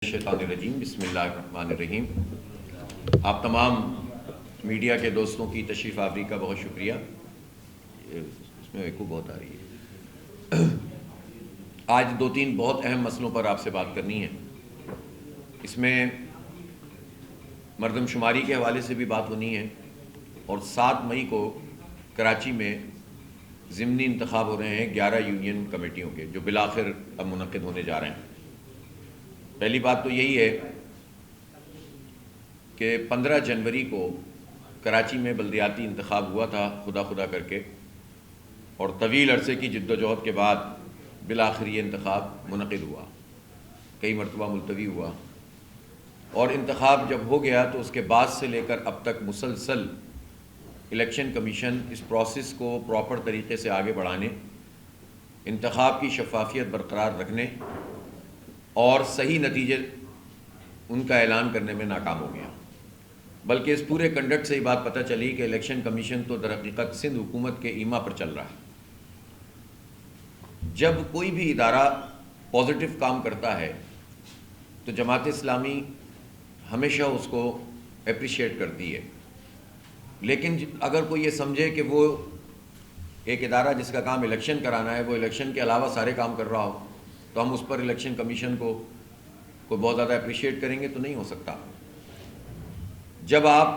شیطان الرجیم بسم اللہ الرحمن الرحیم۔ آپ تمام میڈیا کے دوستوں کی تشریف آوری کا بہت شکریہ۔ اس میں ایکو بہت آ رہی ہے۔ آج دو تین بہت اہم مسئلوں پر آپ سے بات کرنی ہے۔ اس میں مردم شماری کے حوالے سے بھی بات ہونی ہے، اور 7 مئی کو کراچی میں ضمنی انتخاب ہو رہے ہیں 11 یونین کمیٹیوں کے، جو بالآخر اب منعقد ہونے جا رہے ہیں۔ پہلی بات تو یہی ہے کہ 15 جنوری کو کراچی میں بلدیاتی انتخاب ہوا تھا خدا کر کے، اور طویل عرصے کی جد و جہد کے بعد بالآخر یہ انتخاب منعقد ہوا، کئی مرتبہ ملتوی ہوا، اور انتخاب جب ہو گیا تو اس کے بعد سے لے کر اب تک مسلسل الیکشن کمیشن اس پروسیس کو پراپر طریقے سے آگے بڑھانے، انتخاب کی شفافیت برقرار رکھنے اور صحیح نتیجے ان کا اعلان کرنے میں ناکام ہو گیا۔ بلکہ اس پورے کنڈکٹ سے یہ بات پتہ چلی کہ الیکشن کمیشن تو در حقیقت سندھ حکومت کے ایما پر چل رہا ہے۔ جب کوئی بھی ادارہ پازیٹیو کام کرتا ہے تو جماعت اسلامی ہمیشہ اس کو اپریشیٹ کرتی ہے، لیکن اگر کوئی یہ سمجھے کہ وہ ایک ادارہ جس کا کام الیکشن کرانا ہے وہ الیکشن کے علاوہ سارے کام کر رہا ہو تو ہم اس پر الیکشن کمیشن کو بہت زیادہ اپریشیٹ کریں گے، تو نہیں ہو سکتا۔ جب آپ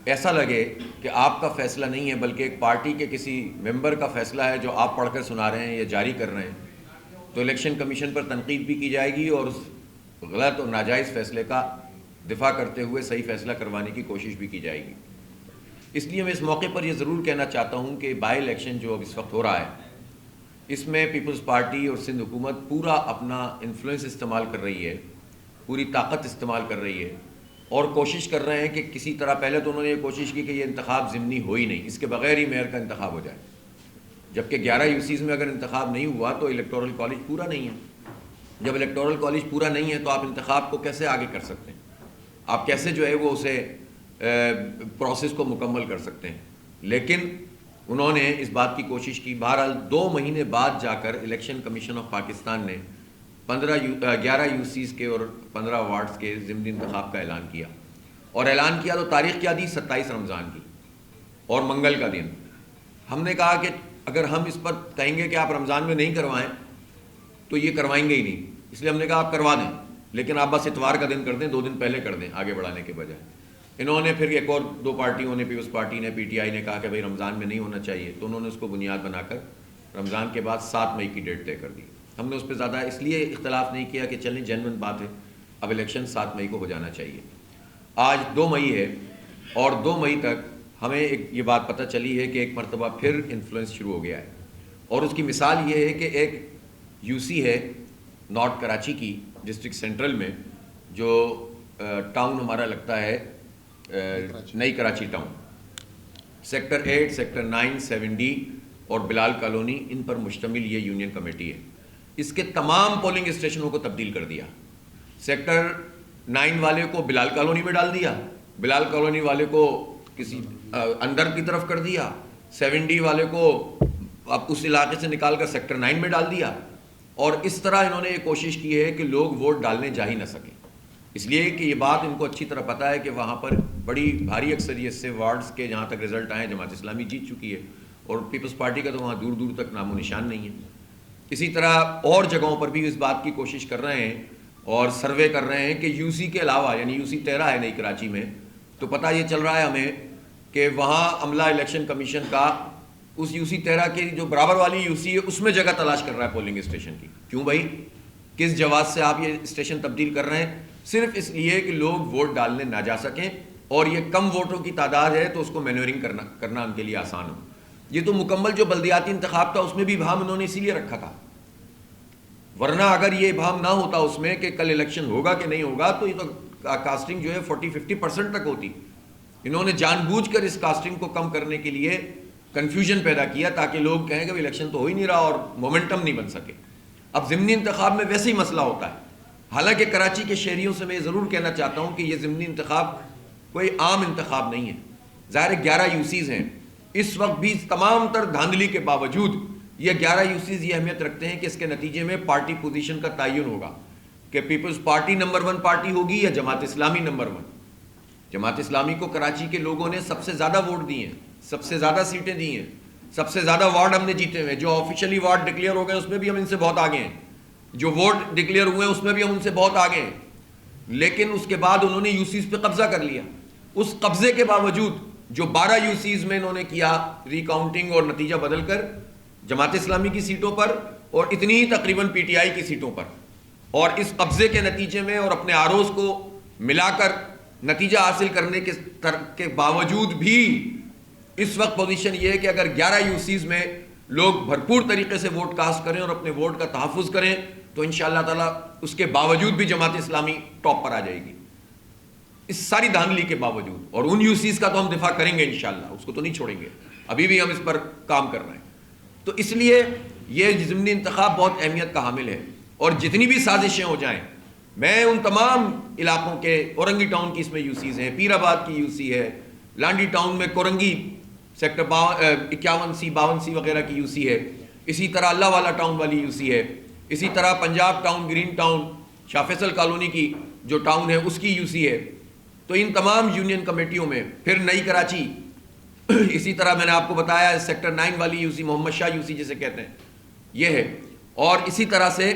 ایسا لگے کہ آپ کا فیصلہ نہیں ہے بلکہ ایک پارٹی کے کسی ممبر کا فیصلہ ہے جو آپ پڑھ کر سنا رہے ہیں یا جاری کر رہے ہیں، تو الیکشن کمیشن پر تنقید بھی کی جائے گی اور اس غلط اور ناجائز فیصلے کا دفاع کرتے ہوئے صحیح فیصلہ کروانے کی کوشش بھی کی جائے گی۔ اس لیے میں اس موقع پر یہ ضرور کہنا چاہتا ہوں کہ بائی الیکشن جو اب اس وقت ہو رہا ہے، اس میں پیپلز پارٹی اور سندھ حکومت پورا اپنا انفلوئنس استعمال کر رہی ہے، پوری طاقت استعمال کر رہی ہے، اور کوشش کر رہے ہیں کہ کسی طرح، پہلے تو انہوں نے یہ کوشش کی کہ یہ انتخاب ضمنی ہو ہی نہیں، اس کے بغیر ہی میئر کا انتخاب ہو جائے، جبکہ 11 یوسیز میں اگر انتخاب نہیں ہوا تو الیکٹورل کالج پورا نہیں ہے۔ جب الیکٹورل کالج پورا نہیں ہے تو آپ انتخاب کو کیسے آگے کر سکتے ہیں؟ آپ کیسے جو ہے وہ اسے پروسیس کو مکمل کر سکتے ہیں؟ لیکن انہوں نے اس بات کی کوشش کی۔ بہرحال 2 مہینے بعد جا کر الیکشن کمیشن آف پاکستان نے 11 یوسیز کے اور 15 وارڈز کے ضمنی انتخاب کا اعلان کیا، اور اعلان کیا تو تاریخ کیا دی؟ 27 رمضان کی، اور منگل کا دن۔ ہم نے کہا کہ اگر ہم اس پر کہیں گے کہ آپ رمضان میں نہیں کروائیں تو یہ کروائیں گے ہی نہیں، اس لیے ہم نے کہا آپ کروا دیں، لیکن آپ بس اتوار کا دن کر دیں، 2 دن پہلے کر دیں آگے بڑھانے کے بجائے۔ انہوں نے پھر ایک اور 2 پارٹیوں نے، پیپلز پارٹی نے، پی ٹی آئی نے کہا کہ بھائی رمضان میں نہیں ہونا چاہیے، تو انہوں نے اس کو بنیاد بنا کر رمضان کے بعد 7 مئی کی ڈیٹ طے کر دی۔ ہم نے اس پہ زیادہ اس لیے اختلاف نہیں کیا کہ چلیں جینوئن بات ہے، اب الیکشن 7 مئی کو ہو جانا چاہیے۔ آج 2 مئی ہے، اور 2 مئی تک ہمیں یہ بات پتہ چلی ہے کہ ایک مرتبہ پھر انفلوئنس شروع ہو گیا ہے، اور اس کی مثال یہ ہے کہ ایک یو سی ہے نارتھ کراچی کی ڈسٹرکٹ سینٹرل میں، جو ٹاؤن ہمارا لگتا ہے نئی Karachi town, sector 8، sector 9، 7D اور بلال کالونی، ان پر مشتمل یہ یونین کمیٹی ہے۔ اس کے تمام پولنگ اسٹیشنوں کو تبدیل کر دیا۔ سیکٹر 9 والے کو بلال کالونی میں ڈال دیا، بلال کالونی والے کو کسی اندر کی طرف کر دیا، 7D والے کو اب اس علاقے سے نکال کر سیکٹر 9 میں ڈال دیا، اور اس طرح انہوں نے یہ کوشش کی ہے کہ لوگ ووٹ ڈالنے جا ہی نہ سکیں، اس لیے کہ یہ بات ان کو اچھی طرح پتہ ہے کہ وہاں پر بڑی بھاری اکثریت سے وارڈز کے جہاں تک رزلٹ آئے جماعت اسلامی جیت چکی ہے، اور پیپلز پارٹی کا تو وہاں دور دور تک نام و نشان نہیں ہے۔ اسی طرح اور جگہوں پر بھی اس بات کی کوشش کر رہے ہیں اور سروے کر رہے ہیں کہ یو سی کے علاوہ، یعنی یو سی 13 ہے نئی کراچی میں، تو پتہ یہ چل رہا ہے ہمیں کہ وہاں عملہ الیکشن کمیشن کا اس یو سی 13 کی جو برابر والی یو سی ہے اس میں جگہ تلاش کر رہا ہے پولنگ اسٹیشن کی۔ کیوں بھائی؟ کس جواز سے آپ یہ اسٹیشن تبدیل کر رہے ہیں؟ صرف اس لیے کہ لوگ ووٹ ڈالنے نہ جا سکیں، اور یہ کم ووٹوں کی تعداد ہے تو اس کو مینورنگ کرنا ان کے لیے آسان ہو۔ یہ تو مکمل جو بلدیاتی انتخاب تھا اس میں بھی ابہام انہوں نے اسی لیے رکھا تھا، ورنہ اگر یہ ابہام نہ ہوتا اس میں کہ کل الیکشن ہوگا کہ نہیں ہوگا تو یہ تو کاسٹنگ جو ہے 40-50% تک ہوتی۔ انہوں نے جان بوجھ کر اس کاسٹنگ کو کم کرنے کے لیے کنفیوژن پیدا کیا تاکہ لوگ کہیں کہ الیکشن تو ہو ہی نہیں رہا اور مومنٹم نہیں بن سکے۔ اب ضمنی انتخاب میں ویسے ہی مسئلہ ہوتا ہے، حالانکہ کراچی کے شہریوں سے میں یہ ضرور کہنا چاہتا ہوں کہ یہ ضمنی انتخاب کوئی عام انتخاب نہیں ہے۔ ظاہر 11 یوسیز ہیں، اس وقت بھی تمام تر دھاندلی کے باوجود یہ 11 یوسیز یہ اہمیت رکھتے ہیں کہ اس کے نتیجے میں پارٹی پوزیشن کا تعین ہوگا۔ کہ پیپلز پارٹی نمبر 1 پارٹی ہوگی یا جماعت اسلامی نمبر 1. جماعت اسلامی کو کراچی کے لوگوں نے سب سے زیادہ ووٹ دیے ہیں, سب سے زیادہ سیٹیں دی ہیں, سب سے زیادہ وارڈ ہم نے جیتے ہوئے. جو آفیشلی وارڈ ڈکلیئر ہو گئے اس میں بھی ہم ان سے بہت آگے ہیں, جو ووٹ ڈکلیئر ہوئے ہیں اس میں بھی ہم ان سے بہت آگے ہیں. لیکن اس کے بعد انہوں نے یو سیز پہ قبضہ کر لیا. اس قبضے کے باوجود جو 12 یو سیز میں انہوں نے کیا ری کاؤنٹنگ اور نتیجہ بدل کر جماعت اسلامی کی سیٹوں پر اور اتنی ہی تقریباً پی ٹی آئی کی سیٹوں پر, اور اس قبضے کے نتیجے میں اور اپنے آروز کو ملا کر نتیجہ حاصل کرنے کے باوجود بھی اس وقت پوزیشن یہ ہے کہ اگر 11 یو سیز میں لوگ بھرپور طریقے سے ووٹ کاسٹ کریں اور اپنے ووٹ کا تحفظ کریں تو انشاءاللہ تعالیٰ اس کے باوجود بھی جماعت اسلامی ٹاپ پر آ جائے گی, اس ساری دھاندلی کے باوجود. اور ان یو سیز کا تو ہم دفاع کریں گے انشاءاللہ, اس کو تو نہیں چھوڑیں گے, ابھی بھی ہم اس پر کام کر رہے ہیں. تو اس لیے یہ ضمنی انتخاب بہت اہمیت کا حامل ہے. اور جتنی بھی سازشیں ہو جائیں, میں ان تمام علاقوں کے, اورنگی ٹاؤن کی اس میں یو سیز ہیں, پیر آباد کی یو سی ہے, لانڈی ٹاؤن میں کورنگی سیکٹر 51C 52C وغیرہ کی یو سی ہے, اسی طرح اللہ والا ٹاؤن والی یو سی ہے, اسی طرح پنجاب ٹاؤن, گرین ٹاؤن, شاہ فیصل کالونی کی جو ٹاؤن ہے اس کی یو سی ہے. تو ان تمام یونین کمیٹیوں میں پھر نئی کراچی, اسی طرح میں نے آپ کو بتایا سیکٹر 9 والی you C, Muhammad Shah you سی جسے کہتے ہیں, یہ ہے. اور اسی طرح سے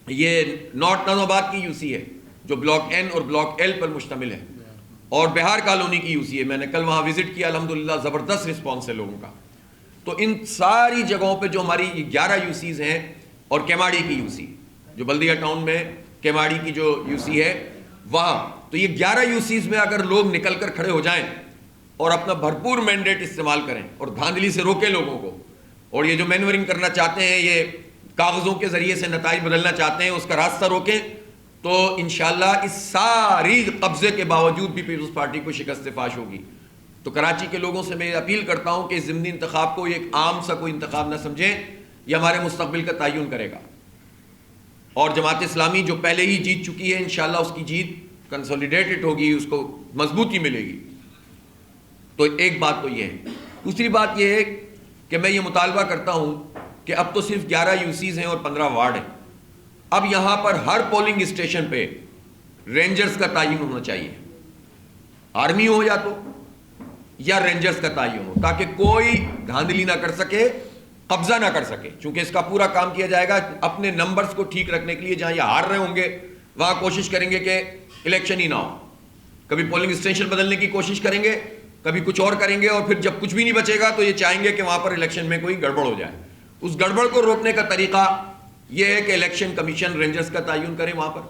یہ نارتھ نظام آباد کی یو سی ہے جو بلاک این اور بلاک ایل پر مشتمل ہے, اور بہار کالونی کی یو سی ہے. میں نے کل وہاں وزٹ کیا, الحمدللہ زبردست رسپانس ہے لوگوں کا. تو ان ساری جگہوں پہ جو ہماری 11 یو سیز ہیں, اور کیماڑی کی یو سی جو بلدیہ ٹاؤن میں کیماڑی کی جو یو سی ہے وہاں, تو یہ 11 یو سیز میں اگر لوگ نکل کر کھڑے ہو جائیں اور اپنا بھرپور مینڈیٹ استعمال کریں اور دھاندلی سے روکیں لوگوں کو, اور یہ جو مینورنگ کرنا چاہتے ہیں, یہ کاغذوں کے ذریعے سے نتائج بدلنا چاہتے ہیں, اس کا راستہ روکیں, تو انشاءاللہ اس ساری قبضے کے باوجود بھی پیپلز پارٹی کو شکست فاش ہوگی. تو کراچی کے لوگوں سے میں اپیل کرتا ہوں کہ اس ضمنی انتخاب کو ایک عام سا کوئی انتخاب نہ سمجھیں, یہ ہمارے مستقبل کا تعین کرے گا. اور جماعت اسلامی جو پہلے ہی جیت چکی ہے, انشاءاللہ اس کی جیت کنسولیڈیٹڈ ہوگی, اس کو مضبوطی ملے گی. تو ایک بات تو یہ ہے. دوسری بات یہ ہے کہ میں یہ مطالبہ کرتا ہوں کہ اب تو صرف 11 یو سیز ہیں اور 15 وارڈ ہیں. اب یہاں پر ہر پولنگ اسٹیشن پہ رینجرز کا تعین ہونا چاہیے, آرمی ہو یا رینجرز کا تعین ہو, تاکہ کوئی دھاندلی نہ کر سکے, قبضہ نہ کر سکے. چونکہ اس کا پورا کام کیا جائے گا اپنے نمبرز کو ٹھیک رکھنے کے لیے. جہاں یہ ہار رہے ہوں گے وہاں کوشش کریں گے کہ الیکشن ہی نہ ہو, کبھی پولنگ اسٹیشن بدلنے کی کوشش کریں گے, کبھی کچھ اور کریں گے, اور پھر جب کچھ بھی نہیں بچے گا تو یہ چاہیں گے کہ وہاں پر الیکشن میں کوئی گڑبڑ ہو جائے. اس گڑبڑ کو روکنے کا طریقہ یہ ہے کہ الیکشن کمیشن رینجرز کا تعین کرے وہاں پر.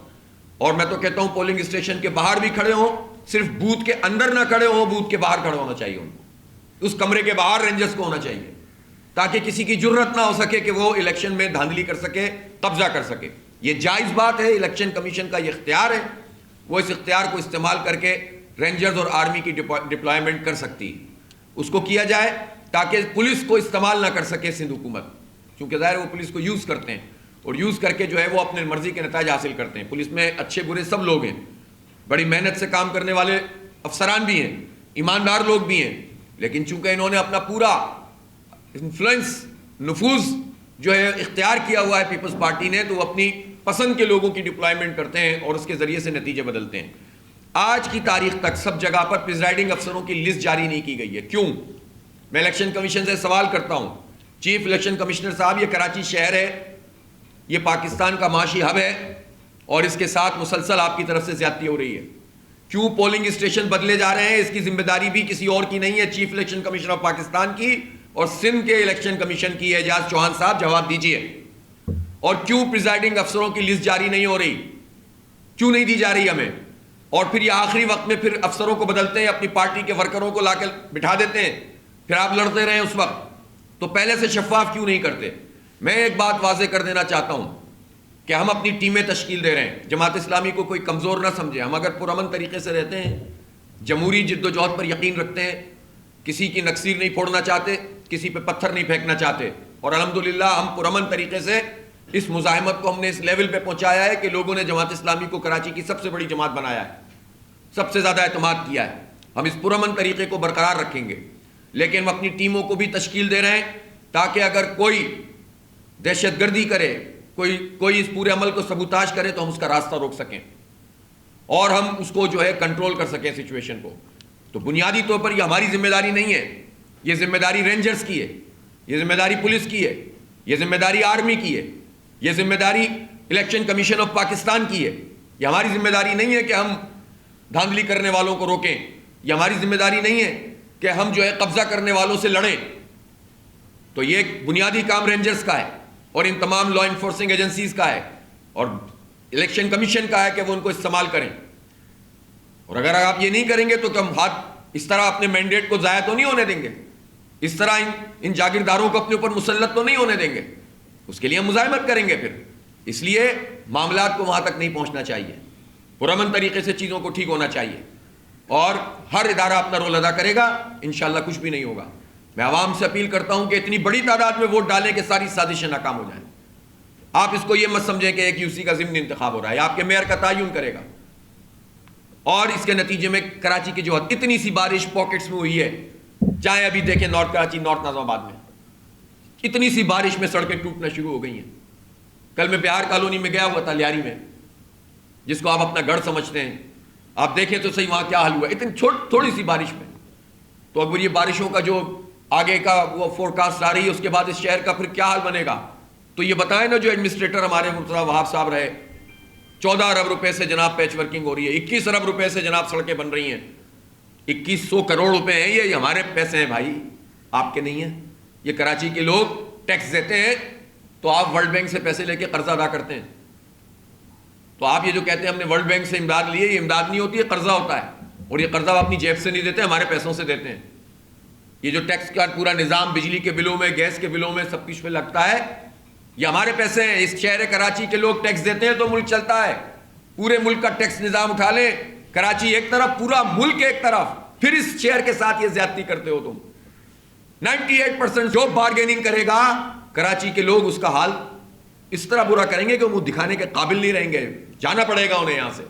اور میں تو کہتا ہوں پولنگ اسٹیشن کے باہر بھی کھڑے ہوں, صرف بوتھ کے اندر نہ کھڑے ہوں, بوتھ کے باہر کھڑا ہونا چاہیے ان کو, اس کمرے کے باہر رینجرز کو ہونا چاہیے, تاکہ کسی کی جرت نہ ہو سکے کہ وہ الیکشن میں دھاندلی کر سکے, قبضہ کر سکے. یہ جائز بات ہے, الیکشن کمیشن کا یہ اختیار ہے, وہ اس اختیار کو استعمال کر کے رینجرز اور آرمی کی ڈپلائمنٹ کر سکتی ہے. اس کو کیا جائے تاکہ پولیس کو استعمال نہ کر سکے سندھ حکومت, کیونکہ ظاہر وہ پولیس کو یوز کرتے ہیں, اور یوز کر کے جو ہے وہ اپنے مرضی کے نتائج حاصل کرتے ہیں. پولیس میں اچھے برے سب لوگ ہیں, بڑی محنت سے کام کرنے والے افسران بھی ہیں, ایماندار لوگ بھی ہیں, لیکن چونکہ انہوں نے اپنا پورا انفلوئنس, نفوذ جو ہے اختیار کیا ہوا ہے پیپلز پارٹی نے, تو وہ اپنی پسند کے لوگوں کی ڈپلائمنٹ کرتے ہیں اور اس کے ذریعے سے نتیجے بدلتے ہیں. آج کی تاریخ تک سب جگہ پر پریزائڈنگ افسروں کی لسٹ جاری نہیں کی گئی ہے. کیوں؟ میں الیکشن کمیشن سے سوال کرتا ہوں, چیف الیکشن کمشنر صاحب, یہ کراچی شہر ہے, یہ پاکستان کا معاشی ہب ہے, اور اس کے ساتھ مسلسل آپ کی طرف سے زیادتی ہو رہی ہے. کیوں پولنگ اسٹیشن بدلے جا رہے ہیں؟ اس کی ذمہ داری بھی کسی اور کی نہیں ہے, chief election commissioner of Pakistan کی اور سندھ کے الیکشن کمیشن کی. اعجاز چوہان صاحب جواب دیجئے. اور کیوں پریزائڈنگ افسروں کی لسٹ جاری نہیں ہو رہی؟ کیوں نہیں دی جا رہی ہمیں؟ اور پھر یہ آخری وقت میں پھر افسروں کو بدلتے ہیں, اپنی پارٹی کے ورکروں کو لا کے بٹھا دیتے ہیں, پھر آپ لڑتے رہے اس وقت. تو پہلے سے شفاف کیوں نہیں کرتے؟ میں ایک بات واضح کر دینا چاہتا ہوں کہ ہم اپنی ٹیمیں تشکیل دے رہے ہیں. جماعت اسلامی کو کوئی کمزور نہ سمجھے. ہم اگر پرامن طریقے سے رہتے ہیں, جمہوری جد و جہد پر یقین رکھتے ہیں, کسی کی نکسیر نہیں پھوڑنا چاہتے, کسی پہ پتھر نہیں پھینکنا چاہتے, اور الحمدللہ ہم پرامن طریقے سے اس مزاحمت کو ہم نے اس لیول پہ پہنچایا ہے کہ لوگوں نے جماعت اسلامی کو کراچی کی سب سے بڑی جماعت بنایا ہے, سب سے زیادہ اعتماد کیا ہے. ہم اس پرامن طریقے کو برقرار رکھیں گے, لیکن ہم اپنی ٹیموں کو بھی تشکیل دے رہے ہیں تاکہ اگر کوئی دہشت گردی کرے, کوئی اس پورے عمل کو سبوتاژ کرے تو ہم اس کا راستہ روک سکیں اور ہم اس کو جو ہے کنٹرول کر سکیں سچویشن کو. تو بنیادی طور پر یہ ہماری ذمہ داری نہیں ہے, یہ ذمہ داری رینجرز کی ہے, یہ ذمہ داری پولیس کی ہے, یہ ذمہ داری آرمی کی ہے, یہ ذمہ داری الیکشن کمیشن آف پاکستان کی ہے. یہ ہماری ذمہ داری نہیں ہے کہ ہم دھاندلی کرنے والوں کو روکیں, یہ ہماری ذمہ داری نہیں ہے کہ ہم جو ہے قبضہ کرنے والوں سے لڑیں. تو یہ ایک بنیادی کام رینجرز کا ہے اور ان تمام لا انفورسنگ ایجنسیز کا ہے اور الیکشن کمیشن کا ہے کہ وہ ان کو استعمال کریں. اور اگر آپ یہ نہیں کریں گے تو ہم ہاتھ اس طرح اپنے مینڈیٹ کو ضائع تو نہیں ہونے دیں گے, اس طرح ان جاگیرداروں کو اپنے اوپر مسلط تو نہیں ہونے دیں گے, اس کے لیے ہم مزاحمت کریں گے پھر. اس لیے معاملات کو وہاں تک نہیں پہنچنا چاہیے, پرامن طریقے سے چیزوں کو ٹھیک ہونا چاہیے اور ہر ادارہ اپنا رول ادا کرے گا, انشاءاللہ کچھ بھی نہیں ہوگا. میں عوام سے اپیل کرتا ہوں کہ اتنی بڑی تعداد میں ووٹ ڈالیں کہ ساری سازشیں ناکام ہو جائیں. آپ اس کو یہ مت سمجھیں کہ ایک یوسی کا ضمنی انتخاب ہو رہا ہے, آپ کے میئر کا تعین کرے گا. اور اس کے نتیجے میں کراچی کی جو اتنی سی بارش پاکٹس میں ہوئی ہے, چاہے ابھی دیکھیں نارتھ کراچی, نارتھ نظام آباد میں اتنی سی بارش میں سڑکیں ٹوٹنا شروع ہو گئی ہیں. کل میں بہار کالونی میں گیا ہوا تھا, لیاری میں, جس کو آپ اپنا گھر سمجھتے ہیں. آپ دیکھیں تو صحیح وہاں کیا حال ہوا اتنی تھوڑی سی بارش میں. تو اگر یہ بارشوں کا جو آگے کا وہ فورکاسٹ آ رہی ہے, اس کے بعد اس شہر کا پھر کیا حال بنے گا. تو یہ بتائیں نا, جو ایڈمنسٹریٹر ہمارے مرتضیٰ وہاب صاحب رہے, 14 ارب روپے سے جناب پیچ ورکنگ ہو رہی ہے, 21 ارب روپے سے جناب سڑکیں بن رہی ہیں, 2100 کروڑ روپے ہیں. یہ ہمارے پیسے ہیں بھائی, آپ کے نہیں ہیں. یہ کراچی کے لوگ ٹیکس دیتے ہیں, تو آپ ورلڈ بینک سے پیسے لے کے قرضہ ادا کرتے ہیں. تو آپ یہ جو کہتے ہیں ہم نے ورلڈ بینک سے امداد لی ہے, یہ امداد نہیں ہوتی ہے, قرضہ ہوتا ہے. اور یہ قرضہ اپنی جیب سے نہیں دیتے, ہمارے پیسوں سے دیتے ہیں. یہ جو ٹیکس کا پورا نظام بجلی کے بلوں میں, گیس کے بلوں میں, سب کچھ پہ لگتا ہے, یہ ہمارے پیسے ہیں. اس شہر کراچی کے لوگ ٹیکس دیتے ہیں تو ملک چلتا ہے. پورے ملک کا ٹیکس نظام اٹھا لیں, کراچی ایک طرف, پورا ملک ایک طرف, پھر اس شہر کے ساتھ یہ زیادتی کرتے ہو تم. 98% جو بارگیننگ کرے گا کراچی کے لوگ, اس کا حال اس طرح برا کریں گے کہ وہ دکھانے کے قابل نہیں رہیں گے, جانا پڑے گا انہیں یہاں سے.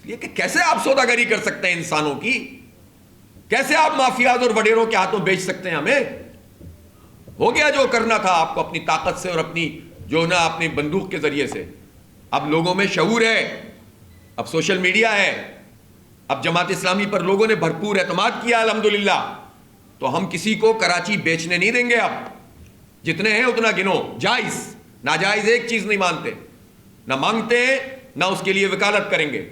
یہ کہ کیسے آپ سوداگری کر سکتے ہیں انسانوں کی, کیسے آپ مافیاز اور وڈیروں کے ہاتھوں بیچ سکتے ہیں ہمیں. ہو گیا جو کرنا تھا آپ کو اپنی طاقت سے اور اپنی جو نا اپنی بندوق کے ذریعے سے. اب لوگوں میں شعور ہے, اب سوشل میڈیا ہے, اب جماعت اسلامی پر لوگوں نے بھرپور اعتماد کیا الحمدللہ. تو ہم کسی کو کراچی بیچنے نہیں دیں گے. اب جتنے ہیں اتنا گنو, جائز ناجائز ایک چیز نہیں مانتے, نہ مانگتے ہیں, نہ اس کے لیے وکالت کریں گے.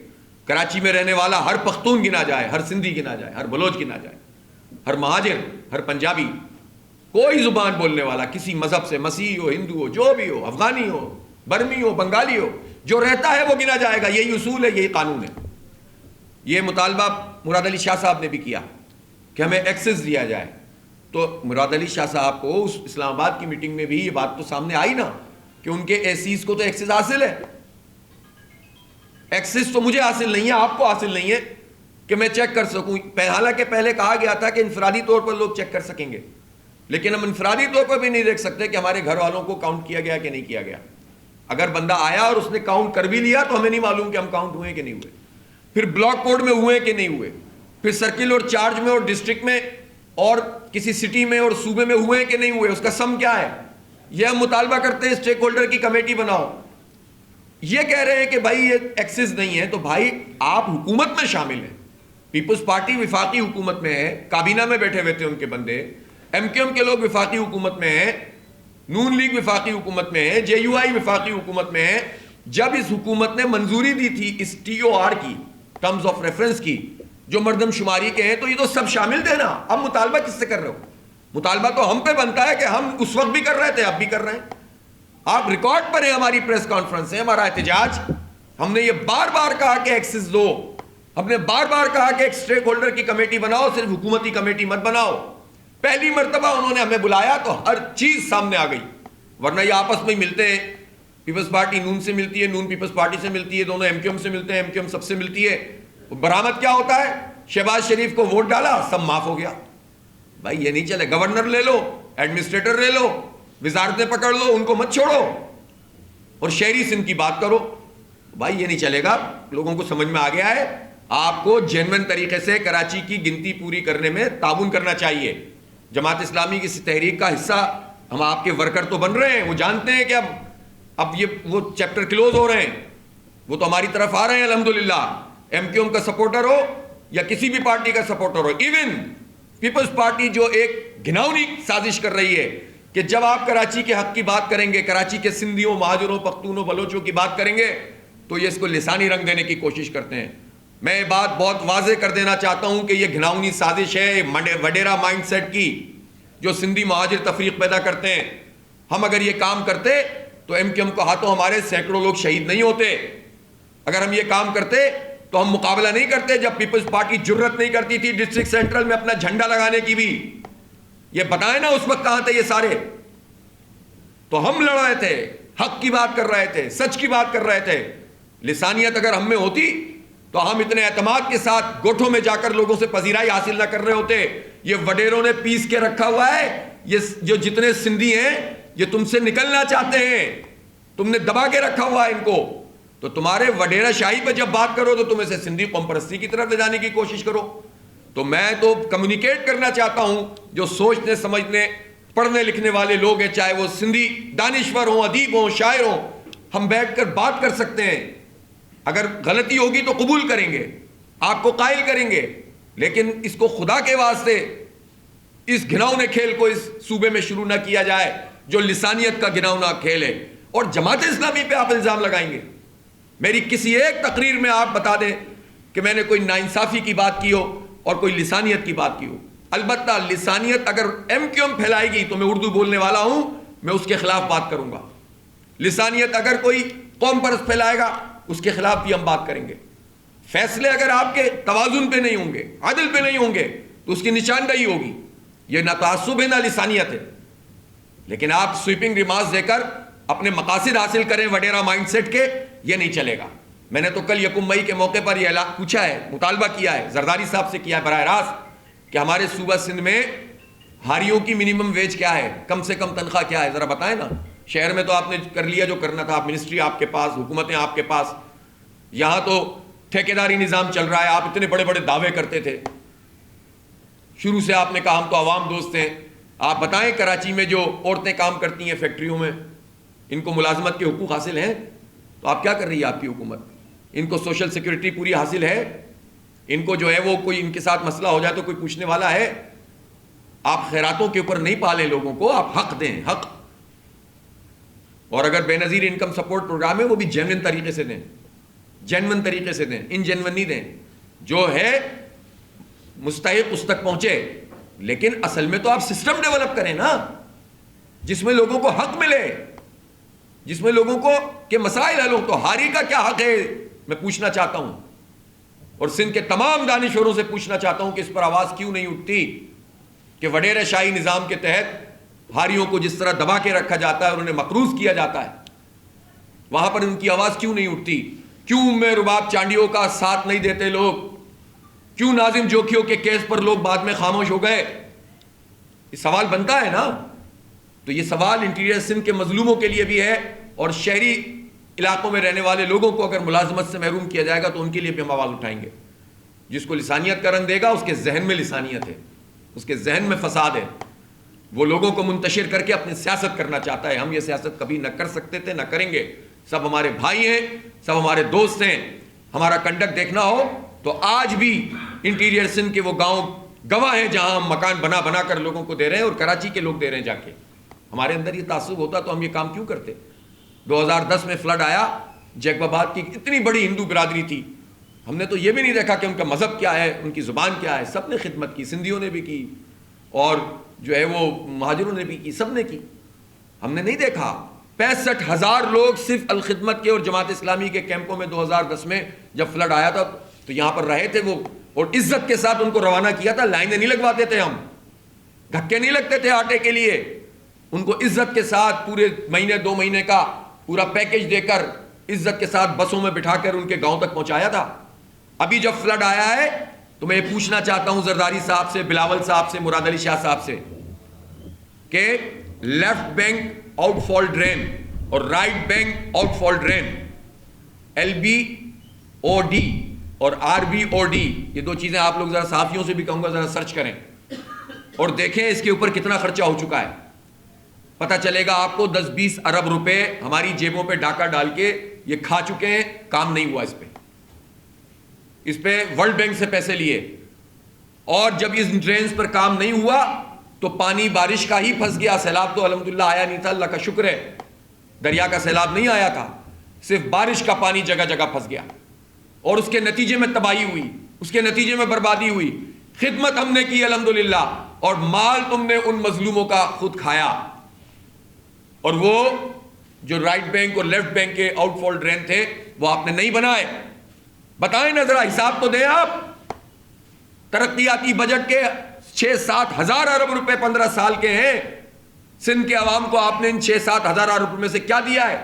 کراچی میں رہنے والا ہر پختون گنا جائے, ہر سندھی گنا جائے, ہر بلوچ گنا جائے, ہر مہاجر, ہر پنجابی, کوئی زبان بولنے والا, کسی مذہب سے, مسیحی ہو, ہندو ہو, جو بھی ہو, افغانی ہو, برمی ہو, بنگالی ہو, جو رہتا ہے وہ گنا جائے گا. یہی اصول ہے, یہی قانون ہے. یہ مطالبہ مراد علی شاہ صاحب نے بھی کیا کہ ہمیں ایکسس دیا جائے. تو مراد علی شاہ صاحب کو اس اسلام آباد کی میٹنگ میں بھی یہ بات تو سامنے آئی نا کہ ان کے ایسیز کو تو ایکسس حاصل ہے. ایکسس تو مجھے حاصل نہیں ہے, آپ کو حاصل نہیں ہے کہ میں چیک کر سکوں. حالانکہ پہلے کہا گیا تھا کہ انفرادی طور پر لوگ چیک کر سکیں گے, لیکن ہم انفرادی طور پر بھی نہیں دیکھ سکتے کہ ہمارے گھر والوں کو کاؤنٹ کیا گیا کہ نہیں کیا گیا. اگر بندہ آیا اور اس نے کاؤنٹ کر بھی لیا تو ہمیں نہیں معلوم کہ ہم کاؤنٹ ہوئے کہ نہیں ہوئے, پھر بلاک کوڈ میں ہوئے کہ نہیں ہوئے, پھر سرکل اور چارج میں اور ڈسٹرکٹ میں اور کسی سٹی میں اور صوبے میں ہوئے کہ نہیں ہوئے, اس کا سم کیا ہے. یہ ہم مطالبہ کرتے ہیں اسٹیک ہولڈر کی کمیٹی بناؤ. یہ کہہ رہے ہیں کہ بھائی یہ ایکسس نہیں ہے, تو بھائی آپ حکومت میں شامل ہیں. پیپلز پارٹی وفاقی حکومت میں ہے, کابینہ میں بیٹھے ہوئے تھے ان کے بندے, ایم کیو ایم کے لوگ وفاقی حکومت میں ہیں, نون لیگ وفاقی حکومت میں ہے, جے یو آئی وفاقی حکومت میں ہے. جب اس حکومت نے منظوری دی تھی اس ٹی او آر کی, ٹرمز آف ریفرنس کی, جو مردم شماری کے ہیں, تو یہ تو سب شامل تھے نا. اب مطالبہ کس سے کر رہے ہو؟ مطالبہ تو ہم پہ بنتا ہے کہ ہم اس وقت بھی کر رہے تھے, اب بھی کر رہے ہیں. آپ ریکارڈ پر ہیں, ہماری پریس کانفرنس ہے, ہمارا احتجاج. ہم نے یہ بار بار کہا کہ ایکسس دو, ہم نے بار بار کہا کہ ایک اسٹیک ہولڈر کی کمیٹی بناؤ, صرف حکومتی کمیٹی مت بناؤ. پہلی مرتبہ انہوں نے ہمیں بلایا تو ہر چیز سامنے آ گئی, ورنہ یہ آپس میں ملتے ہیں. پیپلز پارٹی نون سے ملتی ہے, نون پیپلز پارٹی سے ملتی ہے, دونوں ایم کیو ایم سے ملتے ہیں, ایم کیو ایم سب سے ملتی ہے. برآمد کیا ہوتا ہے؟ شہباز شریف کو ووٹ ڈالا, سب معاف ہو گیا. بھائی یہ نہیں چلے, گورنر لے لو, ایڈمنسٹریٹر لے لو, وزارتیں پکڑ لو, ان کو مت چھوڑو, اور شہری سندھ کی بات کرو. بھائی یہ نہیں چلے گا. لوگوں کو سمجھ میں آ گیا ہے, آپ کو جینوئن طریقے سے کراچی کی گنتی پوری کرنے میں تعاون کرنا چاہیے. جماعت اسلامی کی اس تحریک کا حصہ ہم آپ کے ورکر تو بن رہے ہیں, وہ جانتے ہیں کہ اب اب یہ وہ چیپٹر کلوز ہو رہے ہیں, وہ تو ہماری طرف آ رہے ہیں الحمدللہ, ایم کیو ایم کا سپورٹر ہو یا کسی بھی پارٹی کا سپورٹر ہو. ایون پیپلز پارٹی جو ایک گھناؤنی سازش کر رہی ہے کہ جب آپ کراچی کے حق کی بات کریں گے, کراچی کے سندھیوں, مہاجروں, پختونوں, بلوچوں کی بات کریں گے, تو یہ اس کو لسانی رنگ دینے کی کوشش کرتے ہیں. میں یہ بات بہت واضح کر دینا چاہتا ہوں کہ یہ گھناؤنی سازش ہے وڈیرا مائنڈ سیٹ کی, جو سندھی مہاجر تفریق پیدا کرتے ہیں. ہم اگر یہ کام کرتے تو ایم کیو ایم کو ہاتھوں ہمارے سینکڑوں لوگ شہید نہیں ہوتے. اگر ہم یہ کام کرتے تو ہم مقابلہ نہیں کرتے. جب پیپلز پارٹی جرت نہیں کرتی تھی ڈسٹرکٹ سینٹرل میں اپنا جھنڈا لگانے کی بھی, یہ بتائیں نا اس وقت کہاں تھے یہ سارے, تو ہم لڑ رہے تھے, حق کی بات کر رہے تھے, سچ کی بات کر رہے تھے. لسانیت اگر ہم میں ہوتی تو ہم اتنے اعتماد کے ساتھ گوٹھوں میں جا کر لوگوں سے پذیرائی حاصل نہ کر رہے ہوتے. یہ وڈیروں نے پیس کے رکھا ہوا ہے, یہ جو جتنے سندھی ہیں یہ تم سے نکلنا چاہتے ہیں, تم نے دبا کے رکھا ہوا ہے ان کو. تو تمہارے وڈیرا شاہی پہ جب بات کرو تو تم اسے سندھی قوم پرستی کی طرف لے جانے کی کوشش کرو. تو میں تو کمیونیکیٹ کرنا چاہتا ہوں, جو سوچنے سمجھنے پڑھنے لکھنے والے لوگ ہیں, چاہے وہ سندھی دانشور ہوں, ادیب ہوں, شاعر ہوں, ہم بیٹھ کر بات کر سکتے ہیں. اگر غلطی ہوگی تو قبول کریں گے, آپ کو قائل کریں گے, لیکن اس کو خدا کے واسطے اس گھناؤنے کھیل کو اس صوبے میں شروع نہ کیا جائے جو لسانیت کا گھناؤنا کھیل ہے. اور جماعت اسلامی پہ آپ الزام لگائیں گے. میری کسی ایک تقریر میں آپ بتا دیں کہ میں نے کوئی ناانصافی کی بات کی ہو اور کوئی لسانیت کی بات کی ہو. البتہ لسانیت اگر ایم کیو ایم پھیلائے گی تو میں اردو بولنے والا ہوں, میں اس کے خلاف بات کروں گا. لسانیت اگر کوئی قوم پرست پھیلائے گا اس کے خلاف بھی ہم بات کریں گے. فیصلے اگر آپ کے توازن پہ نہیں ہوں گے, عدل پہ نہیں ہوں گے, تو اس کی نشاندہی ہوگی. یہ نہ تعصب ہے نہ لسانیت ہے. لیکن آپ سویپنگ ریمارکس دے کر اپنے مقاصد حاصل کریں وڈیرا مائنڈ سیٹ کے, یہ نہیں چلے گا. میں نے تو کل یکم مئی کے موقع پر یہ پوچھا ہے, مطالبہ کیا ہے, زرداری صاحب سے کیا ہے براہ راست, کہ ہمارے صوبہ سندھ میں ہاریوں کی منیمم ویج کیا ہے, کم سے کم تنخواہ کیا ہے, ذرا بتائیں نا. شہر میں تو آپ نے کر لیا جو کرنا تھا, منسٹری آپ کے پاس, حکومتیں آپ کے پاس. یہاں تو ٹھیکیداری نظام چل رہا ہے. آپ اتنے بڑے بڑے دعوے کرتے تھے, شروع سے آپ نے کہا ہم تو عوام دوست ہیں. آپ بتائیں کراچی میں جو عورتیں کام کرتی ہیں فیکٹریوں میں, ان کو ملازمت کے حقوق حاصل ہیں؟ تو آپ کیا کر رہی ہے آپ کی حکومت؟ ان کو سوشل سیکورٹی پوری حاصل ہے؟ ان کو جو ہے وہ کوئی ان کے ساتھ مسئلہ ہو جائے تو کوئی پوچھنے والا ہے؟ آپ خیراتوں کے اوپر نہیں پالیں لوگوں کو, آپ حق دیں, حق. اور اگر بے نظیر انکم سپورٹ پروگرام ہے وہ بھی جینوئن طریقے سے دیں, جینوئن طریقے سے دیں, ان جینوئن نہیں دیں. جو ہے مستحق اس تک پہنچے, لیکن اصل میں تو آپ سسٹم ڈیولپ کریں نا, جس میں لوگوں کو حق ملے, جس میں لوگوں کو کے مسائل حل ہو. تو ہاری کا کیا حق ہے میں پوچھنا چاہتا ہوں, اور سندھ کے تمام دانشوروں سے پوچھنا چاہتا ہوں کہ اس پر آواز کیوں نہیں اٹھتی کہ وڈیرہ شاہی نظام کے تحت ہاریوں کو جس طرح دبا کے رکھا جاتا ہے اور انہیں مقروض کیا جاتا ہے, وہاں پر ان کی آواز کیوں نہیں اٹھتی؟ کیوں میں رباب چانڈیوں کا ساتھ نہیں دیتے لوگ؟ کیوں ناظم جوکھیوں کے کیس پر لوگ بعد میں خاموش ہو گئے؟ یہ سوال بنتا ہے نا. تو یہ سوال انٹیریئر سندھ کے مظلوموں کے لیے بھی ہے, اور شہری علاقوں میں رہنے والے لوگوں کو اگر ملازمت سے محروم کیا جائے گا تو ان کے لیے بھی ہم آواز اٹھائیں گے. جس کو لسانیت کا رنگ دے گا اس کے ذہن میں لسانیت ہے, اس کے ذہن میں فساد ہے, وہ لوگوں کو منتشر کر کے اپنی سیاست کرنا چاہتا ہے. ہم یہ سیاست کبھی نہ کر سکتے تھے, نہ کریں گے. سب ہمارے بھائی ہیں, سب ہمارے دوست ہیں. ہمارا کنڈکٹ دیکھنا ہو تو آج بھی انٹیریئر سندھ کے وہ گاؤں گواہ ہیں جہاں ہم مکان بنا بنا کر لوگوں کو دے رہے ہیں, اور کراچی کے لوگ دے رہے ہیں جا کے. ہمارے اندر یہ تعصب ہوتا تو ہم یہ کام کیوں کرتے؟ 2010 میں فلڈ آیا, جیکب آباد کی اتنی بڑی ہندو برادری تھی, ہم نے تو یہ بھی نہیں دیکھا کہ ان کا مذہب کیا ہے, ان کی زبان کیا ہے. سب نے خدمت کی, سندھیوں نے بھی کی اور جو ہے وہ مہاجروں نے بھی کی, سب نے کی. ہم نے نہیں دیکھا 65,000 لوگ صرف الخدمت کے اور جماعت اسلامی کے کیمپوں میں 2010 میں جب فلڈ آیا تھا تو یہاں پر رہے تھے وہ, اور عزت کے ساتھ ان کو روانہ کیا تھا. لائنیں نہیں لگواتے تھے ہم, دھکے نہیں لگتے تھے آٹے کے لیے. ان کو عزت کے ساتھ پورے مہینے 2 مہینے کا پورا پیکج دے کر عزت کے ساتھ بسوں میں بٹھا کر ان کے گاؤں تک پہنچایا تھا. ابھی جب فلڈ آیا ہے تو میں یہ پوچھنا چاہتا ہوں زرداری صاحب سے, بلاول صاحب سے, مراد علی شاہ صاحب سے, کہ لیفٹ بینک آؤٹ فال ڈرین اور رائٹ بینک آؤٹ فال ڈرین, LBOD اور RBOD, یہ 2 چیزیں آپ لوگ ذرا صحافیوں سے بھی کہوں گا ذرا سرچ کریں اور دیکھیں اس کے اوپر کتنا خرچہ ہو چکا ہے. پتہ چلے گا آپ کو 10-20 ارب روپے ہماری جیبوں پہ ڈاکہ ڈال کے یہ کھا چکے ہیں, کام نہیں ہوا اس پہ ورلڈ بینک سے پیسے لیے, اور جب اس ڈرینز پر کام نہیں ہوا تو پانی بارش کا ہی پھنس گیا. سیلاب تو الحمدللہ آیا نہیں تھا, اللہ کا شکر ہے, دریا کا سیلاب نہیں آیا تھا, صرف بارش کا پانی جگہ جگہ پھنس گیا, اور اس کے نتیجے میں تباہی ہوئی, اس کے نتیجے میں بربادی ہوئی. خدمت ہم نے کی الحمدللہ, اور مال تم نے ان مظلوموں کا خود کھایا. اور وہ جو رائٹ بینک اور لیفٹ بینک کے آؤٹ فال ڈرین تھے وہ آپ نے نہیں بنائے. بتائیں نا ذرا, حساب تو دیں آپ. ترقیاتی بجٹ کے 6-7 ہزار ارب روپے 15 سال کے ہیں. سندھ کے عوام کو آپ نے ان 6-7 ہزار ارب روپے میں سے کیا دیا ہے؟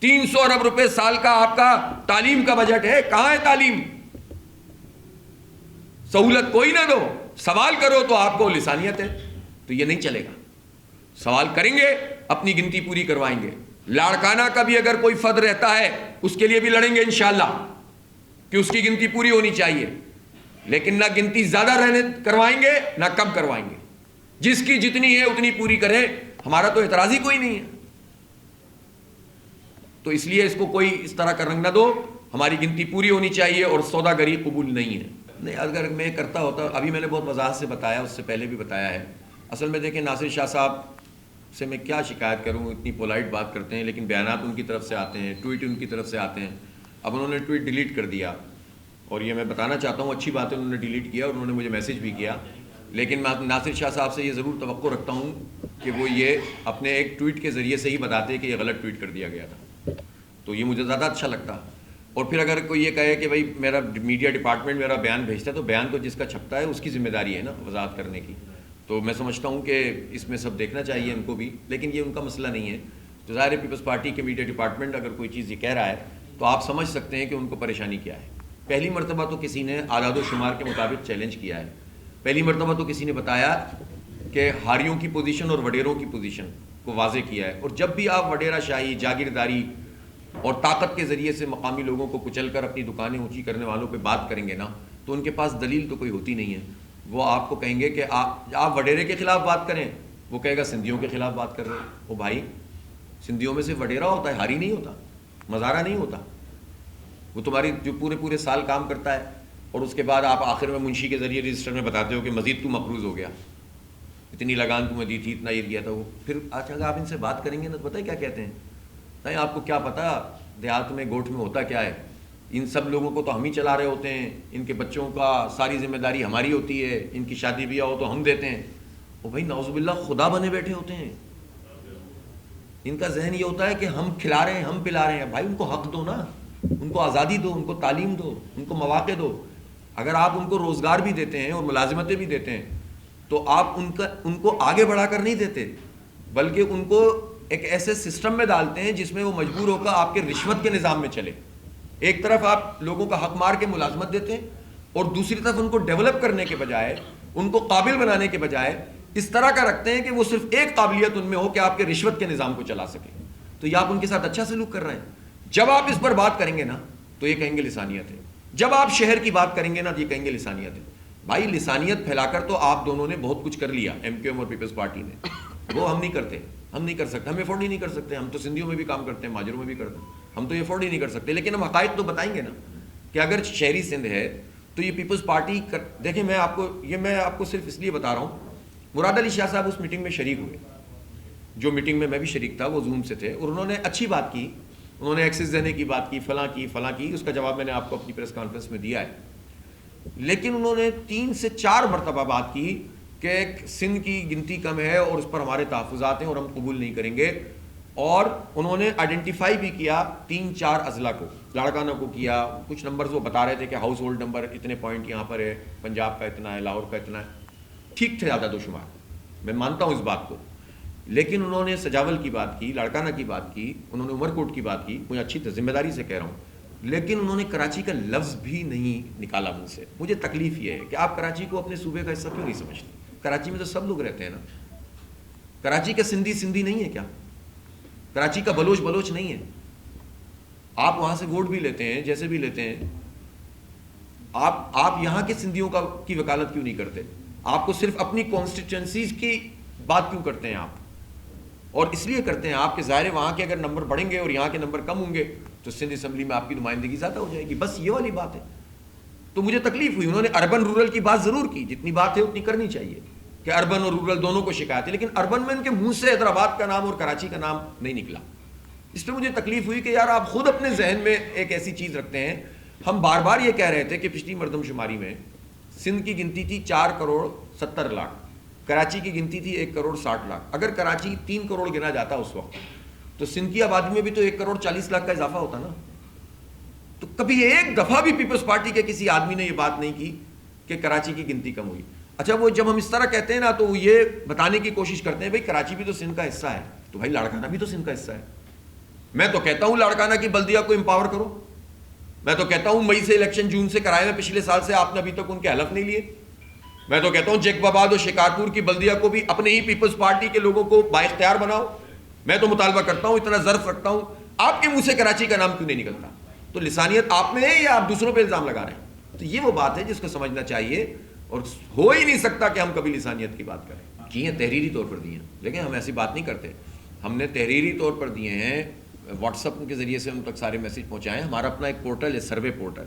300 ارب روپے سال کا آپ کا تعلیم کا بجٹ ہے. کہاں ہے تعلیم؟ سہولت کوئی نہ دو, سوال کرو تو آپ کو لسانیت ہے. تو یہ نہیں چلے گا. سوال کریں گے, اپنی گنتی پوری کروائیں گے. لاڑکانہ کا بھی اگر کوئی فد رہتا ہے اس کے لیے بھی لڑیں گے انشاءاللہ کہ اس کی گنتی پوری ہونی چاہیے, لیکن نہ گنتی زیادہ رہنے کروائیں گے نہ کم کروائیں گے. جس کی جتنی ہے اتنی پوری کریں, ہمارا تو اعتراض ہی کوئی نہیں ہے. تو اس لیے اس کو کوئی اس طرح کا رنگ نہ دو. ہماری گنتی پوری ہونی چاہیے اور سودا گری قبول نہیں ہے. نہیں, اگر میں کرتا ہوتا, ابھی میں نے بہت وضاحت سے بتایا, اس سے پہلے بھی بتایا ہے. اصل میں دیکھیں, ناصر شاہ صاحب سے میں کیا شکایت کروں, اتنی پولائٹ بات کرتے ہیں لیکن بیانات ان کی طرف سے آتے ہیں, ٹویٹ ان کی طرف سے آتے ہیں. اب انہوں نے ٹویٹ ڈیلیٹ کر دیا, اور یہ میں بتانا چاہتا ہوں اچھی بات ہے انہوں نے ڈیلیٹ کیا, اور انہوں نے مجھے میسج بھی کیا. لیکن میں ناصر شاہ صاحب سے یہ ضرور توقع رکھتا ہوں کہ وہ یہ اپنے ایک ٹویٹ کے ذریعے سے ہی بتاتے کہ یہ غلط ٹویٹ کر دیا گیا تھا, تو یہ مجھے زیادہ اچھا لگتا. اور پھر اگر کوئی یہ کہے کہ بھائی میرا میڈیا ڈپارٹمنٹ میرا بیان بھیجتا ہے, تو بیان تو جس کا چھپتا ہے اس کی ذمہ داری ہے نا وضاحت کرنے کی. تو میں سمجھتا ہوں کہ اس میں سب دیکھنا چاہیے ان کو بھی, لیکن یہ ان کا مسئلہ نہیں ہے. تو ظاہر ہے پیپلز پارٹی کے میڈیا ڈپارٹمنٹ اگر کوئی چیز یہ کہہ رہا ہے تو آپ سمجھ سکتے ہیں کہ ان کو پریشانی کیا ہے. پہلی مرتبہ تو کسی نے اعداد و شمار کے مطابق چیلنج کیا ہے. پہلی مرتبہ تو کسی نے بتایا کہ ہاریوں کی پوزیشن اور وڈیروں کی پوزیشن کو واضح کیا ہے. اور جب بھی آپ وڈیرا شاہی, جاگیرداری اور طاقت کے ذریعے سے مقامی لوگوں کو کچل کر اپنی دکانیں اونچی کرنے والوں پہ بات کریں گے نا, تو ان کے پاس دلیل تو کوئی ہوتی نہیں ہے. وہ آپ کو کہیں گے کہ آپ وڈیرے کے خلاف بات کریں, وہ کہے گا سندھیوں کے خلاف بات کر رہے ہیں. وہ بھائی, سندھیوں میں سے وڈیرا ہوتا ہے, ہاری نہیں ہوتا, مزارہ نہیں ہوتا. وہ تمہاری جو پورے سال کام کرتا ہے, اور اس کے بعد آپ آخر میں منشی کے ذریعے رجسٹر میں بتاتے ہو کہ مزید تو مقروض ہو گیا, اتنی لگان تمہیں دی تھی, اتنا یہ دیا تھا. وہ پھر اچھا آپ ان سے بات کریں گے نا تو پتہ ہے کیا کہتے ہیں, نہیں آپ کو کیا پتا دیہات میں گوٹھ میں ہوتا کیا ہے, ان سب لوگوں کو تو ہم ہی چلا رہے ہوتے ہیں, ان کے بچوں کا ساری ذمہ داری ہماری ہوتی ہے, ان کی شادی بیاہ ہو تو ہم دیتے ہیں. وہ بھائی نعوذ باللہ خدا بنے بیٹھے ہوتے ہیں. ان کا ذہن یہ ہوتا ہے کہ ہم کھلا رہے ہیں, ہم پلا رہے ہیں. بھائی ان کو حق دو نا, ان کو آزادی دو, ان کو تعلیم دو, ان کو مواقع دو. اگر آپ ان کو روزگار بھی دیتے ہیں اور ملازمتیں بھی دیتے ہیں تو آپ ان کو آگے بڑھا کر نہیں دیتے, بلکہ ان کو ایک ایسے سسٹم میں ڈالتے ہیں جس میں وہ مجبور ہو کر آپ کے رشوت کے نظام میں چلے. ایک طرف آپ لوگوں کا حق مار کے ملازمت دیتے ہیں, اور دوسری طرف ان کو ڈیولپ کرنے کے بجائے, ان کو قابل بنانے کے بجائے اس طرح کا رکھتے ہیں کہ وہ صرف ایک قابلیت ان میں ہو کہ آپ کے رشوت کے نظام کو چلا سکیں. تو یہ آپ ان کے ساتھ اچھا سلوک کر رہے ہیں. جب آپ اس پر بات کریں گے نا تو یہ کہیں گے لسانیت ہے. جب آپ شہر کی بات کریں گے نا تو یہ کہیں گے لسانیت ہے. بھائی لسانیت پھیلا کر تو آپ دونوں نے بہت کچھ کر لیا, ایم کیو ایم اور پیپلز پارٹی نے. وہ ہم نہیں کرتے, ہم نہیں کر سکتے, ہم افورڈ ہی نہیں کر سکتے. ہم تو سندھیوں میں بھی کام کرتے ہیں, مہاجروں میں بھی کرتے ہیں, ہم تو یہ افورڈ ہی نہیں کر سکتے. لیکن ہم حقائق تو بتائیں گے نا کہ اگر شہری سندھ ہے تو یہ پیپلز پارٹی دیکھیں, میں آپ کو صرف اس لیے بتا رہا ہوں, مراد علی شاہ صاحب اس میٹنگ میں شریک ہوئے, جو میٹنگ میں بھی شریک تھا, وہ زوم سے تھے, اور انہوں نے اچھی بات کی, انہوں نے ایکسس دینے کی بات کی, فلاں کی, اس کا جواب میں نے آپ کو اپنی پریس کانفرنس میں دیا ہے. لیکن انہوں نے 3 سے 4 مرتبہ بات کی کہ سندھ کی گنتی کم ہے اور اس پر ہمارے تحفظات ہیں اور ہم قبول نہیں کریں گے. اور انہوں نے آئیڈینٹیفائی بھی کیا 3-4 اضلاع کو, لاڑکانہ کو کیا. کچھ نمبرز وہ بتا رہے تھے کہ ہاؤس ہولڈ نمبر اتنے پوائنٹ یہاں پر ہے, پنجاب کا اتنا ہے, لاہور کا اتنا ہے. ٹھیک تھے عدد و شمار, میں مانتا ہوں اس بات کو. لیکن انہوں نے سجاول کی بات کی, لاڑکانہ کی بات کی, انہوں نے عمر کوٹ کی بات کی. مجھے اچھی ذمہ داری سے کہہ رہا ہوں, لیکن انہوں نے کراچی کا لفظ بھی نہیں نکالا منہ سے. مجھے تکلیف یہ ہے کہ آپ کراچی کو اپنے صوبے کا حصہ کیوں نہیں سمجھتے؟ کراچی میں تو سب لوگ رہتے ہیں نا. کراچی کا سندھی نہیں ہے کیا؟ کراچی کا بلوچ نہیں ہے؟ آپ وہاں سے ووٹ بھی لیتے ہیں, جیسے بھی لیتے ہیں. آپ یہاں کے سندھیوں کی وکالت کیوں نہیں کرتے؟ آپ کو صرف اپنی کانسٹیٹوئنسیز کی بات کیوں کرتے ہیں آپ؟ اور اس لیے کرتے ہیں آپ کے ظاہر وہاں کے اگر نمبر بڑھیں گے اور یہاں کے نمبر کم ہوں گے تو سندھ اسمبلی میں آپ کی نمائندگی زیادہ ہو جائے گی، بس یہ والی بات ہے. تو مجھے تکلیف ہوئی، انہوں نے اربن رورل کی بات ضرور کی، جتنی بات ہے اتنی کرنی چاہیے کہ اربن اور رورل دونوں کو شکایت ہے، لیکن اربن میں ان کے منہ سے حیدرآباد کا نام اور کراچی کا نام نہیں نکلا. اس پہ مجھے تکلیف ہوئی کہ یار آپ خود اپنے ذہن میں ایک ایسی چیز رکھتے ہیں. ہم بار بار یہ کہہ رہے تھے کہ پچھلی مردم شماری میں سندھ کی گنتی تھی 4,70,00,000، کراچی کی گنتی تھی 1,60,00,000. اگر کراچی 3 کروڑ گنا جاتا اس وقت تو سندھ کی آبادی میں بھی تو 1,40,00,000 کا اضافہ ہوتا نا. تو کبھی ایک دفعہ بھی پیپلز پارٹی کے کسی آدمی نے یہ بات نہیں کی کہ کراچی کی گنتی کم ہوئی. اچھا وہ جب ہم اس طرح کہتے ہیں نا تو وہ یہ بتانے کی کوشش کرتے ہیں بھائی کراچی بھی تو سندھ کا حصہ ہے، تو بھائی لاڑکانہ بھی تو سندھ کا حصہ ہے. میں تو کہتا ہوں لاڑکانہ کی بلدیہ کو امپاور کرو. میں تو کہتا ہوں مئی سے الیکشن جون سے کرائے ہیں پچھلے سال سے، آپ نے ابھی تک ان کے حلف نہیں لیے. میں تو کہتا ہوں جیکب آباد اور شکارپور کی بلدیہ کو بھی اپنے ہی پیپلز پارٹی کے لوگوں کو بااختیار بناؤ. میں تو مطالبہ کرتا ہوں، اتنا ظرف رکھتا ہوں، آپ کے منہ سے کراچی کا نام کیوں نہیں نکلتا؟ تو لسانیت آپ میں ہے یا آپ دوسروں پہ الزام لگا رہے ہیں؟ تو یہ وہ بات ہے جس کو سمجھنا چاہیے، اور ہو ہی نہیں سکتا کہ ہم کبھی لسانیت کی بات کریں. کی ہیں تحریری طور پر دی ہیں، لیکن ہم ایسی بات نہیں کرتے. ہم نے تحریری طور پر دیے ہیں، واٹس ایپ کے ذریعے سے ہم تک سارے میسج پہنچائے ہیں. ہمارا اپنا ایک پورٹل ہے، سروے پورٹل.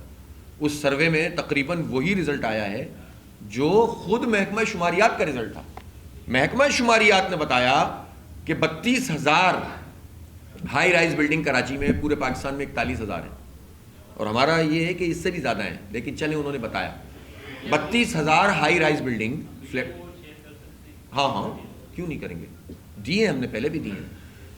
اس سروے میں تقریباً وہی رزلٹ آیا ہے جو خود محکمہ شماریات کا رزلٹ تھا. محکمہ شماریات نے بتایا کہ 32,000 ہائی رائز بلڈنگ کراچی میں، پورے پاکستان میں 41,000 ہیں، اور ہمارا یہ ہے کہ اس سے بھی زیادہ ہیں، لیکن چلیں انہوں نے بتایا 32,000 ہائی رائز بلڈنگ فلیٹ. ہاں کیوں نہیں کریں گے، دیے ہم نے پہلے بھی دیے ہیں.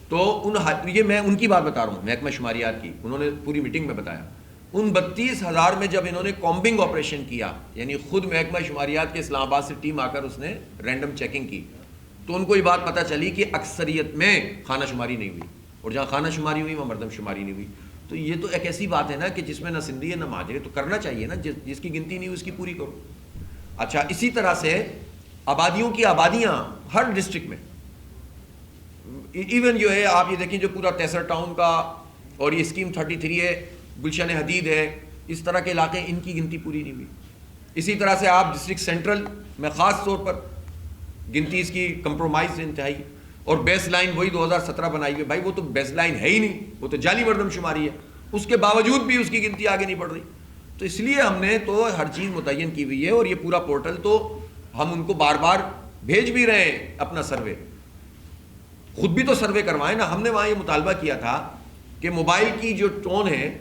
تو یہ میں ان کی بات بتا رہا ہوں، محکمہ شماریات کی. انہوں نے پوری میٹنگ میں بتایا ان 32,000 میں جب انہوں نے کامبنگ آپریشن کیا، یعنی خود محکمہ شماریات کے اسلام آباد سے ٹیم آ کر اس نے رینڈم چیکنگ کی، تو ان کو یہ بات پتہ چلی کہ اکثریت میں خانہ شماری نہیں ہوئی، اور جہاں خانہ شماری ہوئی وہاں مردم شماری نہیں ہوئی. تو یہ تو ایک ایسی بات ہے نا کہ جس میں نہ سندھی ہے نہ مہاجر ہے. تو کرنا چاہیے نا، جس کی گنتی نہیں ہوئی اس کی پوری کرو. اچھا اسی طرح سے آبادیوں کی آبادیاں ہر ڈسٹرکٹ میں، ایون جو ہے آپ یہ دیکھیں جو پورا تیسر ٹاؤن کا اور یہ اسکیم 33 ہے، گلشن حدید ہے، اس طرح کے علاقے، ان کی گنتی پوری نہیں ہوئی. اسی طرح سے آپ ڈسٹرکٹ سینٹرل میں خاص طور پر گنتی اس کی کمپرومائز سے انتہائی، اور بیس لائن وہی 2017 بنائی ہوئی. بھائی وہ تو بیس لائن ہے ہی نہیں، وہ تو جعلی مردم شماری ہے، اس کے باوجود بھی اس کی گنتی آگے نہیں بڑھ رہی. تو اس لیے ہم نے تو ہر چیز متعین کی ہوئی ہے، اور یہ پورا پورٹل تو ہم ان کو بار بار بھیج بھی رہے ہیں اپنا سروے. خود بھی تو سروے کروائیں نا. ہم نے وہاں یہ مطالبہ کیا تھا کہ موبائل کی جو ٹون ہے،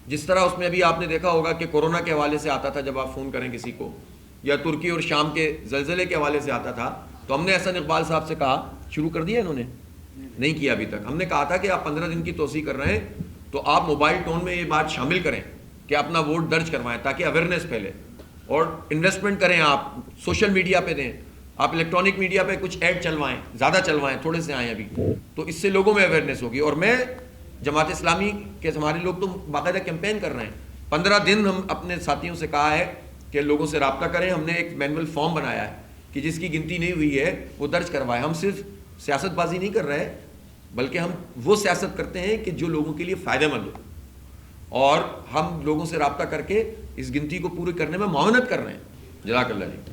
جس طرح اس میں ابھی آپ نے دیکھا ہوگا کہ کورونا کے حوالے سے آتا تھا جب آپ فون کریں کسی کو، یا ترکی اور شام کے زلزلے کے حوالے سے آتا تھا، تو ہم نے احسن اقبال صاحب سے کہا، شروع کر دیا انہوں نے نہیں کیا ابھی تک. ہم نے کہا تھا کہ آپ 15 دن کی توسیع کر رہے ہیں تو آپ موبائل ٹون میں یہ بات شامل کریں کہ اپنا ووٹ درج کروائیں تاکہ اویئرنیس پھیلے، اور انویسٹمنٹ کریں، آپ سوشل میڈیا پہ دیں، آپ الیکٹرانک میڈیا پہ کچھ ایڈ چلوائیں، زیادہ چلوائیں، تھوڑے سے آئیں ابھی، تو اس سے لوگوں میں اویئرنیس ہوگی. اور میں جماعت اسلامی کے ہمارے لوگ تو باقاعدہ کیمپین کر رہے ہیں. 15 دن ہم اپنے ساتھیوں سے کہا ہے کہ لوگوں سے رابطہ کریں. ہم نے ایک مینول فارم بنایا ہے کہ جس کی گنتی نہیں ہوئی ہے وہ درج کروائے. ہم صرف سیاست بازی نہیں کر رہے، بلکہ ہم وہ سیاست کرتے ہیں کہ جو لوگوں کے لیے فائدہ مند ہو، اور ہم لوگوں سے رابطہ کر کے اس گنتی کو پوری کرنے میں معاونت کر رہے ہیں. جزاک اللہ جی.